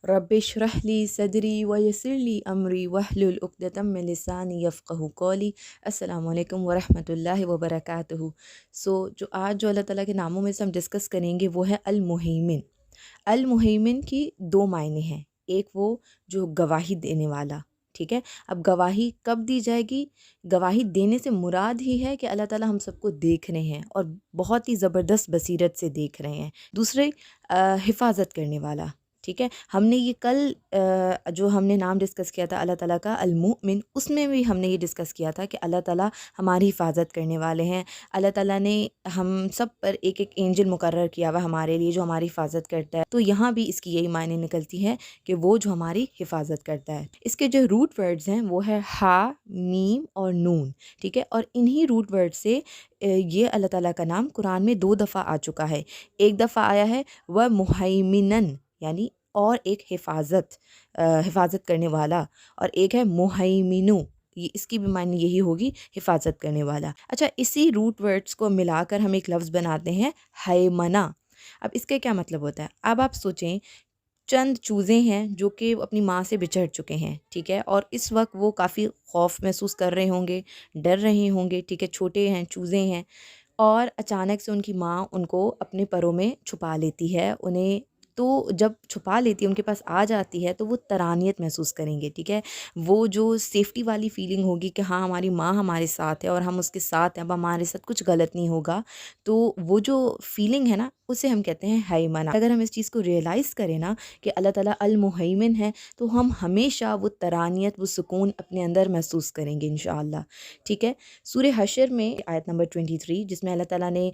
رب اشرح لی صدری ویسر لی امری واحلل عقدۃ من لسانی یفقہوا قولی۔ السلام علیکم ورحمۃ اللہ وبرکاتہ۔ جو اللہ تعالیٰ کے ناموں میں سے ہم ڈسکس کریں گے وہ ہے المہیمن۔ المہیمن کی دو معنی ہیں، ایک وہ جو گواہی دینے والا، ٹھیک ہے۔ اب گواہی کب دی جائے گی؟ گواہی دینے سے مراد ہی ہے کہ اللہ تعالیٰ ہم سب کو دیکھ رہے ہیں اور بہت ہی زبردست بصیرت سے دیکھ رہے ہیں۔ دوسرے حفاظت کرنے والا، ٹھیک ہے۔ ہم نے یہ کل جو ہم نے نام ڈسکس کیا تھا اللہ تعالیٰ کا المؤمن، اس میں بھی ہم نے یہ ڈسکس کیا تھا کہ اللہ تعالیٰ ہماری حفاظت کرنے والے ہیں۔ اللہ تعالیٰ نے ہم سب پر ایک ایک اینجل مقرر کیا ہوا ہمارے لیے جو ہماری حفاظت کرتا ہے، تو یہاں بھی اس کی یہی معنی نکلتی ہے کہ وہ جو ہماری حفاظت کرتا ہے۔ اس کے جو روٹ ورڈز ہیں وہ ہے ہا، میم اور نون، ٹھیک ہے۔ اور انہی روٹ ورڈ سے یہ اللہ تعالیٰ کا نام قرآن میں 2 دفعہ آ چکا ہے۔ ایک دفعہ آیا ہے وَمُہَيْمِنًا، یعنی اور ایک حفاظت کرنے والا، اور ایک ہے مہیمنو، یہ اس کی بھی معنی یہی ہوگی حفاظت کرنے والا۔ اچھا، اسی روٹ ورڈز کو ملا کر ہم ایک لفظ بناتے ہیں ہیمنہ۔ اب اس کا کیا مطلب ہوتا ہے؟ اب آپ سوچیں، چند چوزے ہیں جو کہ اپنی ماں سے بچھڑ چکے ہیں، ٹھیک ہے، اور اس وقت وہ کافی خوف محسوس کر رہے ہوں گے، ڈر رہے ہوں گے، ٹھیک ہے، چھوٹے ہیں، چوزے ہیں، اور اچانک سے ان کی ماں ان کو اپنے پروں میں چھپا لیتی ہے۔ انہیں تو جب چھپا لیتی ہے، ان کے پاس آ جاتی ہے، تو وہ ترانیت محسوس کریں گے، ٹھیک ہے۔ وہ جو سیفٹی والی فیلنگ ہوگی کہ ہاں ہماری ماں ہمارے ساتھ ہے اور ہم اس کے ساتھ ہیں، اب ہمارے ساتھ کچھ غلط نہیں ہوگا، تو وہ جو فیلنگ ہے نا، اسے ہم کہتے ہیں ہیمنہ۔ اگر ہم اس چیز کو ریئلائز کریں نا کہ اللہ تعالیٰ المہیمن ہے، تو ہم ہمیشہ وہ ترانیت، وہ سکون اپنے اندر محسوس کریں گے انشاءاللہ، ٹھیک ہے۔ سورہ حشر میں آیت نمبر 23 جس میں اللہ تعالیٰ نے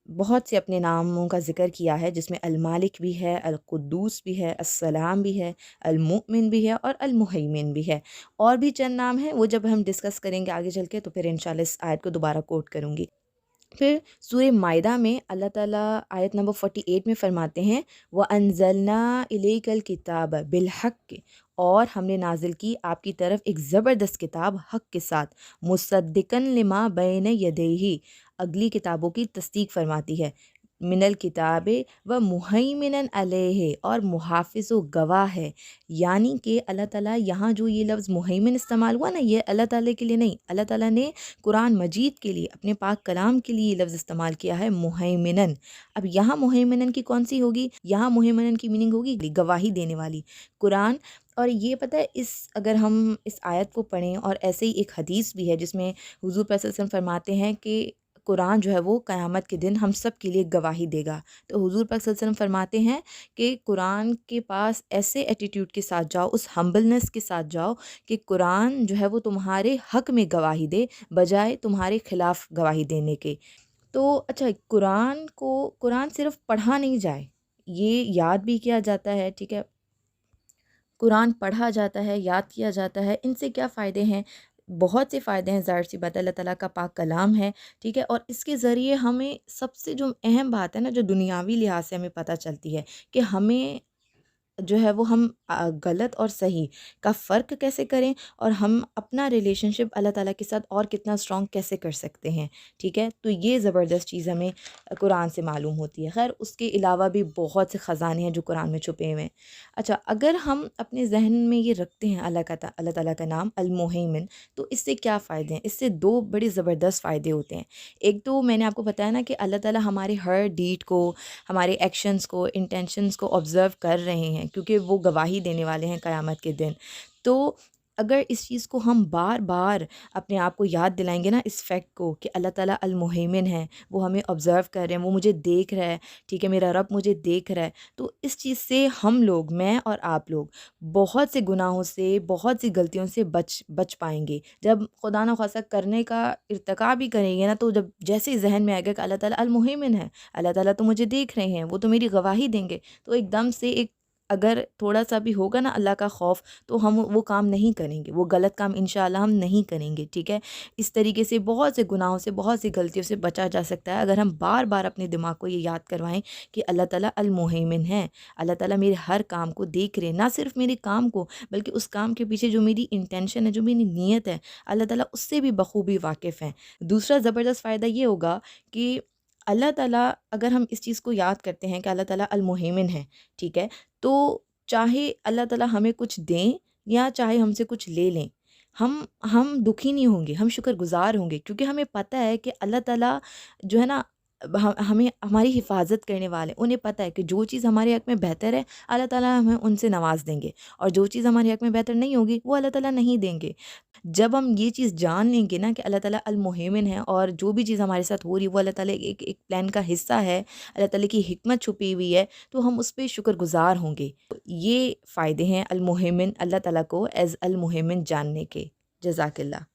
بہت سے اپنے ناموں کا ذکر کیا ہے، جس میں المالک بھی ہے، القدوس بھی ہے، السلام بھی ہے، المؤمن بھی ہے اور المہیمن بھی ہے، اور بھی چند نام ہیں، وہ جب ہم ڈسکس کریں گے آگے چل کے تو پھر انشاءاللہ اس آیت کو دوبارہ کوٹ کروں گی۔ پھر سورہ مائدہ میں اللہ تعالیٰ آیت نمبر 48 میں فرماتے ہیں وَأَنزَلْنَا إِلَيْكَ الْكِتَابَ بِالْحَقِّ، اور ہم نے نازل کی آپ کی طرف ایک زبردست کتاب حق کے ساتھ، مُصَدِّقًا لِمَا بَيْنَ يَدَيْهِ، اگلی کتابوں کی تصدیق فرماتی ہے، من الکتاب و مہیمنًا علیہ، اور محافظ و گواہ ہے۔ یعنی کہ اللہ تعالیٰ یہاں جو یہ لفظ مہیمن استعمال ہوا نا، یہ اللہ تعالیٰ کے لیے نہیں، اللہ تعالیٰ نے قرآن مجید کے لیے، اپنے پاک کلام کے لیے یہ لفظ استعمال کیا ہے مہیمنً۔ اب یہاں مہیمنً کی کون سی ہوگی؟ یہاں مہیمنً کی میننگ ہوگی گواہی دینے والی، قرآن۔ اور یہ پتہ ہے، اگر ہم اس آیت کو پڑھیں، اور ایسے ہی ایک حدیث بھی ہے جس میں حضور صلی اللہ علیہ وسلم فرماتے ہیں کہ قرآن جو ہے وہ قیامت کے دن ہم سب کے لیے گواہی دے گا۔ تو حضور پاک صلی اللہ علیہ وسلم فرماتے ہیں کہ قرآن کے پاس ایسے ایٹیٹیوڈ کے ساتھ جاؤ، اس ہمبلنس کے ساتھ جاؤ کہ قرآن جو ہے وہ تمہارے حق میں گواہی دے بجائے تمہارے خلاف گواہی دینے کے۔ تو اچھا، قرآن صرف پڑھا نہیں جائے، یہ یاد بھی کیا جاتا ہے، ٹھیک ہے۔ قرآن پڑھا جاتا ہے، یاد کیا جاتا ہے، ان سے کیا فائدے ہیں؟ بہت سے فائدے ہیں، ظاہر سی بات ہے، اللہ تعالیٰ کا پاک کلام ہے، ٹھیک ہے۔ اور اس کے ذریعے ہمیں سب سے جو اہم بات ہے نا، جو دنیاوی لحاظ سے ہمیں پتہ چلتی ہے کہ ہمیں جو ہے وہ ہم غلط اور صحیح کا فرق کیسے کریں، اور ہم اپنا ریلیشن شپ اللہ تعالیٰ کے ساتھ اور کتنا اسٹرانگ کیسے کر سکتے ہیں، ٹھیک ہے۔ تو یہ زبردست چیز ہمیں قرآن سے معلوم ہوتی ہے۔ خیر، اس کے علاوہ بھی بہت سے خزانے ہیں جو قرآن میں چھپے ہوئے ہیں۔ اچھا، اگر ہم اپنے ذہن میں یہ رکھتے ہیں اللہ تعالیٰ کا نام المہیمن، تو اس سے کیا فائدے ہیں؟ اس سے 2 بڑے زبردست فائدے ہوتے ہیں۔ ایک تو میں نے آپ کو بتایا نا کہ اللہ تعالیٰ ہمارے ہر ڈیڈ کو، ہمارے ایکشنز کو، انٹینشنز کو آبزرو کر رہے ہیں، کیونکہ وہ گواہی دینے والے ہیں قیامت کے دن۔ تو اگر اس چیز کو ہم بار بار اپنے آپ کو یاد دلائیں گے نا، اس فیکٹ کو کہ اللہ تعالیٰ المہیمن ہے، وہ ہمیں آبزرو کر رہے ہیں، وہ مجھے دیکھ رہا ہے، ٹھیک ہے، میرا رب مجھے دیکھ رہا ہے، تو اس چیز سے ہم لوگ، میں اور آپ لوگ، بہت سے گناہوں سے، بہت سی غلطیوں سے بچ پائیں گے۔ جب خدا نخواستہ کرنے کا ارتکاب بھی کریں گے نا، تو جب جیسے ہی ذہن میں آئے گا کہ اللہ تعالیٰ المہیمن ہے، اللہ تعالیٰ تو مجھے دیکھ رہے ہیں، وہ تو میری گواہی دیں گے، تو ایک دم سے اگر تھوڑا سا بھی ہوگا نا اللہ کا خوف، تو ہم وہ کام نہیں کریں گے، وہ غلط کام انشاءاللہ ہم نہیں کریں گے، ٹھیک ہے۔ اس طریقے سے بہت سے گناہوں سے، بہت سی غلطیوں سے بچا جا سکتا ہے اگر ہم بار بار اپنے دماغ کو یہ یاد کروائیں کہ اللہ تعالیٰ المہیمن ہے، اللہ تعالیٰ میرے ہر کام کو دیکھ رہے ہیں، نہ صرف میرے کام کو بلکہ اس کام کے پیچھے جو میری انٹینشن ہے، جو میری نیت ہے، اللہ تعالیٰ اس سے بھی بخوبی واقف ہیں۔ دوسرا زبردست فائدہ یہ ہوگا کہ اللہ تعالیٰ اگر ہم اس چیز کو یاد کرتے ہیں کہ اللہ تعالیٰ المہیمن ہے، ٹھیک ہے، تو چاہے اللہ تعالیٰ ہمیں کچھ دیں یا چاہے ہم سے کچھ لے لیں، ہم دکھی نہیں ہوں گے، ہم شکر گزار ہوں گے، کیونکہ ہمیں پتہ ہے کہ اللہ تعالیٰ جو ہے نا ہمیں ہماری حفاظت کرنے والے، انہیں پتہ ہے کہ جو چیز ہمارے حق میں بہتر ہے اللہ تعالیٰ ہمیں ان سے نواز دیں گے، اور جو چیز ہمارے حق میں بہتر نہیں ہوگی وہ اللہ تعالیٰ نہیں دیں گے۔ جب ہم یہ چیز جان لیں گے نا کہ اللہ تعالیٰ المہیمن ہے، اور جو بھی چیز ہمارے ساتھ ہو رہی ہے وہ اللہ تعالیٰ ایک پلان کا حصہ ہے، اللہ تعالیٰ کی حکمت چھپی ہوئی ہے، تو ہم اس پہ شکر گزار ہوں گے۔ یہ فائدے ہیں المہیمن، اللہ تعالیٰ کو ایز المہیمن جاننے کے۔ جزاک اللہ۔